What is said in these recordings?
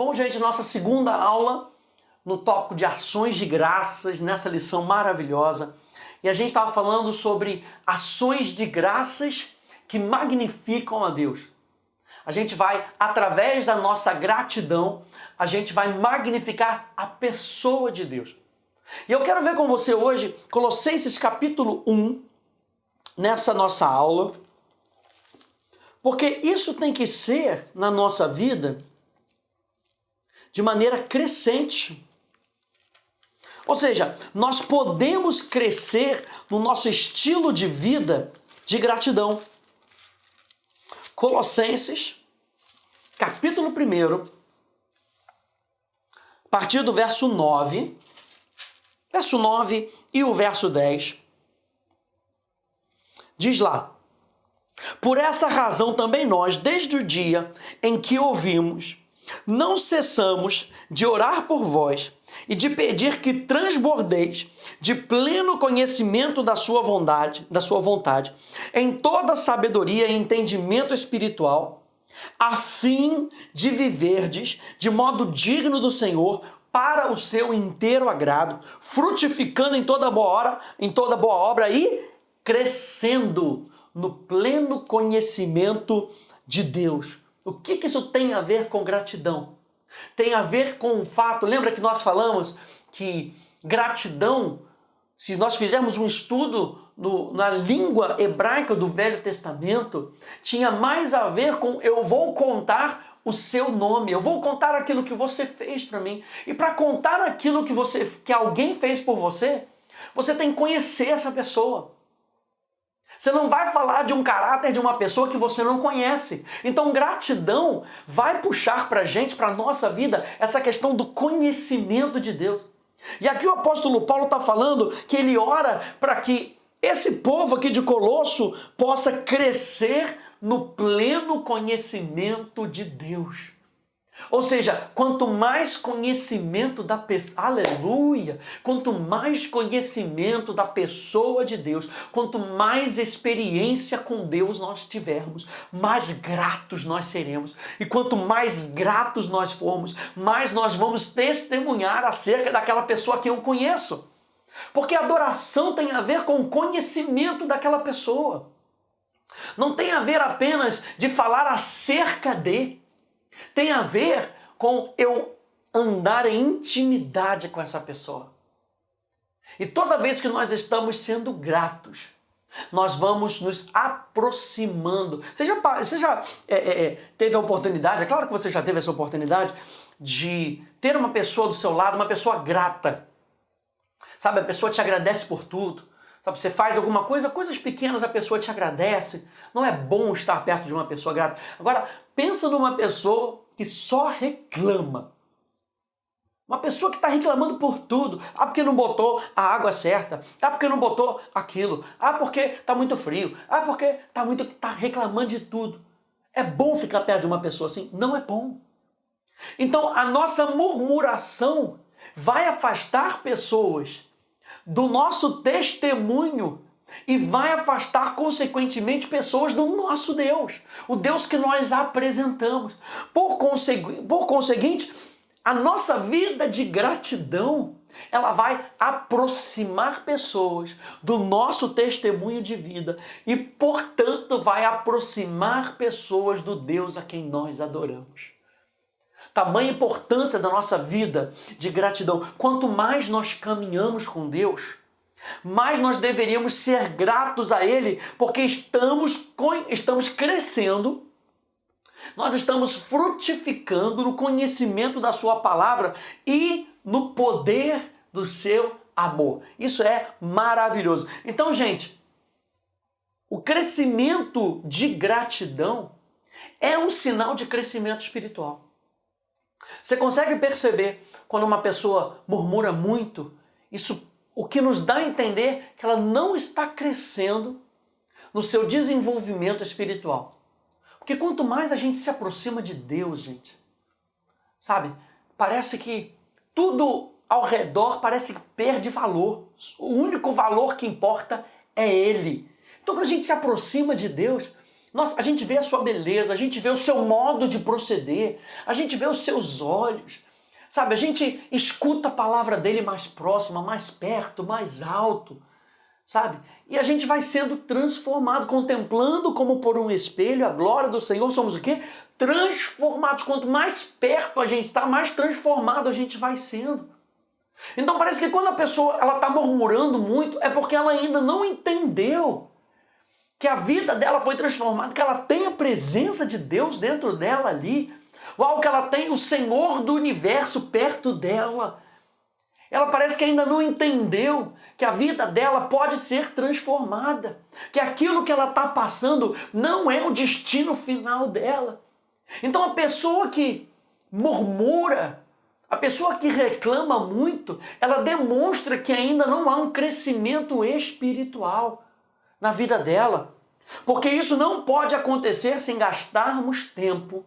Bom, gente, nossa segunda aula no tópico de ações de graças, nessa lição maravilhosa. E a gente estava falando sobre ações de graças que magnificam a Deus. A gente vai, através da nossa gratidão, a gente vai magnificar a pessoa de Deus. E eu quero ver com você hoje Colossenses capítulo 1, nessa nossa aula, porque isso tem que ser, na nossa vida, de maneira crescente. Ou seja, nós podemos crescer no nosso estilo de vida de gratidão. Colossenses, capítulo 1, a partir do verso 9 e o verso 10, diz lá: por essa razão também nós, desde o dia em que ouvimos, não cessamos de orar por vós e de pedir que transbordeis de pleno conhecimento da sua vontade, em toda sabedoria e entendimento espiritual, a fim de viverdes de modo digno do Senhor, para o seu inteiro agrado, frutificando em toda boa obra e crescendo no pleno conhecimento de Deus. O que isso tem a ver com gratidão? Tem a ver com o fato, lembra que nós falamos que gratidão, se nós fizermos um estudo na língua hebraica do Velho Testamento, tinha mais a ver com eu vou contar o seu nome, eu vou contar aquilo que você fez para mim. E para contar aquilo que alguém fez por você, você tem que conhecer essa pessoa. Você não vai falar de um caráter de uma pessoa que você não conhece. Então, gratidão vai puxar para a gente, para a nossa vida, essa questão do conhecimento de Deus. E aqui o apóstolo Paulo está falando que ele ora para que esse povo aqui de Colosso possa crescer no pleno conhecimento de Deus. Ou seja, quanto mais conhecimento da pessoa, aleluia, quanto mais conhecimento da pessoa de Deus, quanto mais experiência com Deus nós tivermos, mais gratos nós seremos. E quanto mais gratos nós formos, mais nós vamos testemunhar acerca daquela pessoa que eu conheço. Porque adoração tem a ver com o conhecimento daquela pessoa. Não tem a ver apenas de falar acerca de. Tem a ver com eu andar em intimidade com essa pessoa. E toda vez que nós estamos sendo gratos, nós vamos nos aproximando. Você já teve a oportunidade, é claro que você já teve essa oportunidade, de ter uma pessoa do seu lado, uma pessoa grata. Sabe, a pessoa te agradece por tudo. Sabe, você faz alguma coisa, coisas pequenas, a pessoa te agradece. Não é bom estar perto de uma pessoa grata. Agora, pensa numa pessoa que só reclama. Uma pessoa que está reclamando por tudo. Ah, porque não botou a água certa. Ah, porque não botou aquilo. Ah, porque está muito frio. Ah, porque está reclamando de tudo. É bom ficar perto de uma pessoa assim? Não é bom. Então, a nossa murmuração vai afastar pessoas do nosso testemunho e vai afastar, consequentemente, pessoas do nosso Deus, o Deus que nós apresentamos. Por conseguinte, a nossa vida de gratidão, ela vai aproximar pessoas do nosso testemunho de vida e, portanto, vai aproximar pessoas do Deus a quem nós adoramos. Tamanha importância da nossa vida de gratidão. Quanto mais nós caminhamos com Deus, mais nós deveríamos ser gratos a Ele, porque estamos crescendo, nós estamos frutificando no conhecimento da Sua palavra e no poder do seu amor. Isso é maravilhoso. Então, gente, o crescimento de gratidão é um sinal de crescimento espiritual. Você consegue perceber quando uma pessoa murmura muito, o que nos dá a entender que ela não está crescendo no seu desenvolvimento espiritual. Porque quanto mais a gente se aproxima de Deus, gente, sabe, parece que tudo ao redor parece que perde valor. O único valor que importa é Ele. Então, quando a gente se aproxima de Deus, Nossa, a gente vê a sua beleza, a gente vê o seu modo de proceder, a gente vê os seus olhos, sabe? A gente escuta a palavra dele mais próxima, mais perto, mais alto, sabe? E a gente vai sendo transformado, contemplando como por um espelho a glória do Senhor. Somos o quê? Transformados. Quanto mais perto a gente está, mais transformado a gente vai sendo. Então parece que quando a pessoa está murmurando muito, é porque ela ainda não entendeu que a vida dela foi transformada, que ela tem a presença de Deus dentro dela ali, ou que ela tem o Senhor do universo perto dela. Ela parece que ainda não entendeu que a vida dela pode ser transformada, que aquilo que ela está passando não é o destino final dela. Então a pessoa que murmura, a pessoa que reclama muito, ela demonstra que ainda não há um crescimento espiritual na vida dela. Porque isso não pode acontecer sem gastarmos tempo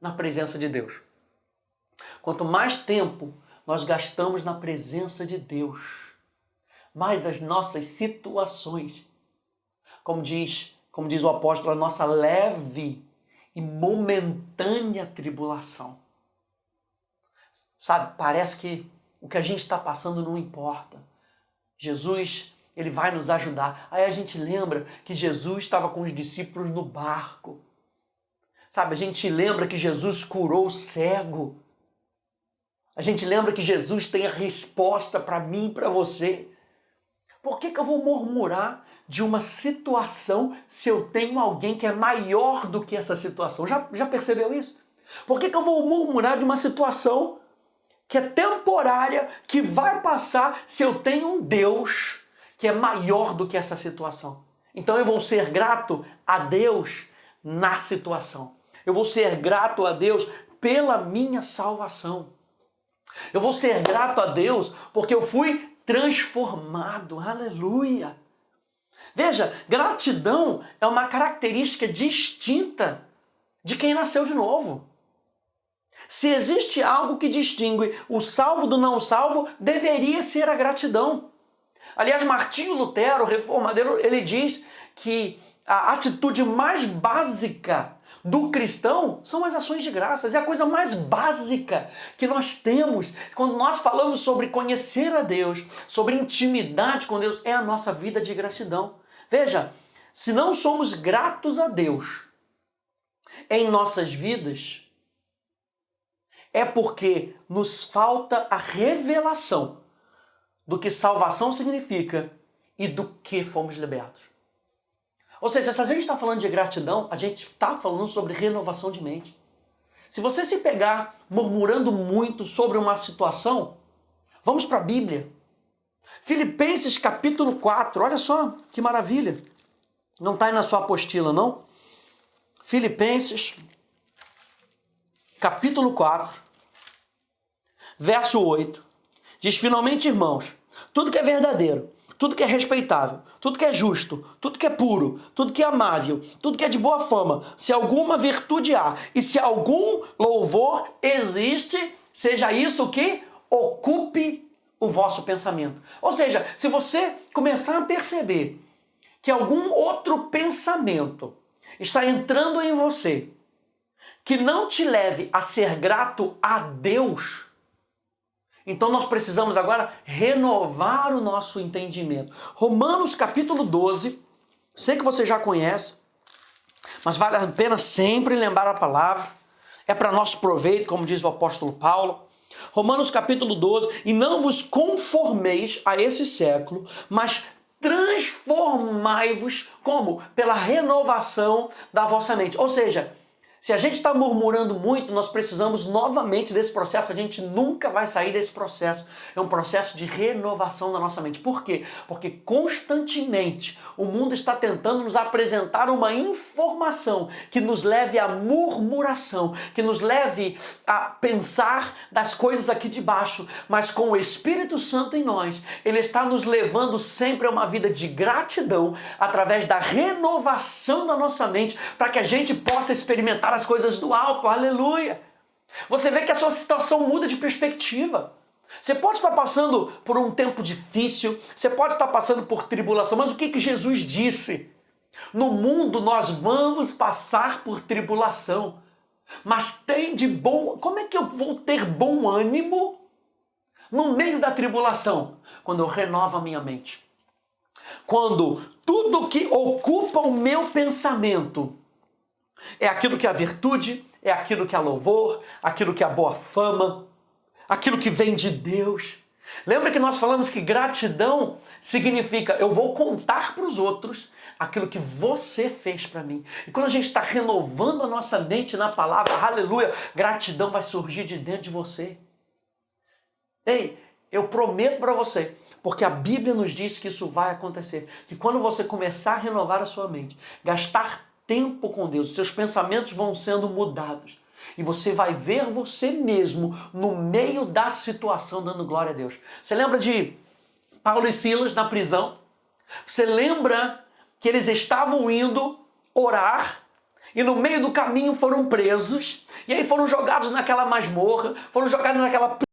na presença de Deus. Quanto mais tempo nós gastamos na presença de Deus, mais as nossas situações, como diz o apóstolo, a nossa leve e momentânea tribulação. Sabe, parece que o que a gente está passando não importa. Jesus, ele vai nos ajudar. Aí a gente lembra que Jesus estava com os discípulos no barco. Sabe, a gente lembra que Jesus curou o cego. A gente lembra que Jesus tem a resposta para mim e para você. Por que eu vou murmurar de uma situação se eu tenho alguém que é maior do que essa situação? Já percebeu isso? Por que eu vou murmurar de uma situação que é temporária, que vai passar, se eu tenho um Deus que é maior do que essa situação? Então eu vou ser grato a Deus na situação. Eu vou ser grato a Deus pela minha salvação. Eu vou ser grato a Deus porque eu fui transformado. Aleluia! Veja, gratidão é uma característica distinta de quem nasceu de novo. Se existe algo que distingue o salvo do não salvo, deveria ser a gratidão. Aliás, Martinho Lutero, o reformador, ele diz que a atitude mais básica do cristão são as ações de graças. É a coisa mais básica que nós temos quando nós falamos sobre conhecer a Deus, sobre intimidade com Deus, é a nossa vida de gratidão. Veja, se não somos gratos a Deus em nossas vidas, é porque nos falta a revelação do que salvação significa e do que fomos libertos. Ou seja, se a gente está falando de gratidão, a gente está falando sobre renovação de mente. Se você se pegar murmurando muito sobre uma situação, vamos para a Bíblia. Filipenses capítulo 4, olha só que maravilha. Não está aí na sua apostila, não? Filipenses capítulo 4, verso 8, diz: finalmente, irmãos, tudo que é verdadeiro, tudo que é respeitável, tudo que é justo, tudo que é puro, tudo que é amável, tudo que é de boa fama, se alguma virtude há e se algum louvor existe, seja isso que ocupe o vosso pensamento. Ou seja, se você começar a perceber que algum outro pensamento está entrando em você, que não te leve a ser grato a Deus, então nós precisamos agora renovar o nosso entendimento. Romanos capítulo 12, sei que você já conhece, mas vale a pena sempre lembrar a palavra, é para nosso proveito, como diz o apóstolo Paulo. Romanos capítulo 12, e não vos conformeis a esse século, mas transformai-vos, como? Pela renovação da vossa mente. Ou seja, se a gente está murmurando muito, nós precisamos novamente desse processo. A gente nunca vai sair desse processo. É um processo de renovação da nossa mente. Por quê? Porque constantemente o mundo está tentando nos apresentar uma informação que nos leve à murmuração, que nos leve a pensar das coisas aqui de baixo. Mas com o Espírito Santo em nós, ele está nos levando sempre a uma vida de gratidão através da renovação da nossa mente, para que a gente possa experimentar as coisas do alto, aleluia. Você vê que a sua situação muda de perspectiva. Você pode estar passando por um tempo difícil, você pode estar passando por tribulação, mas o que Jesus disse? No mundo nós vamos passar por tribulação, mas tem de bom... Como é que eu vou ter bom ânimo no meio da tribulação? Quando eu renovo a minha mente. Quando tudo que ocupa o meu pensamento é aquilo que é a virtude, é aquilo que é louvor, aquilo que é a boa fama, aquilo que vem de Deus. Lembra que nós falamos que gratidão significa eu vou contar para os outros aquilo que você fez para mim. E quando a gente está renovando a nossa mente na palavra, aleluia, gratidão vai surgir de dentro de você. Ei, eu prometo para você, porque a Bíblia nos diz que isso vai acontecer, que quando você começar a renovar a sua mente, gastar tempo com Deus, seus pensamentos vão sendo mudados. E você vai ver você mesmo no meio da situação dando glória a Deus. Você lembra de Paulo e Silas na prisão? Você lembra que eles estavam indo orar e no meio do caminho foram presos e aí foram jogados naquela masmorra, foram jogados naquela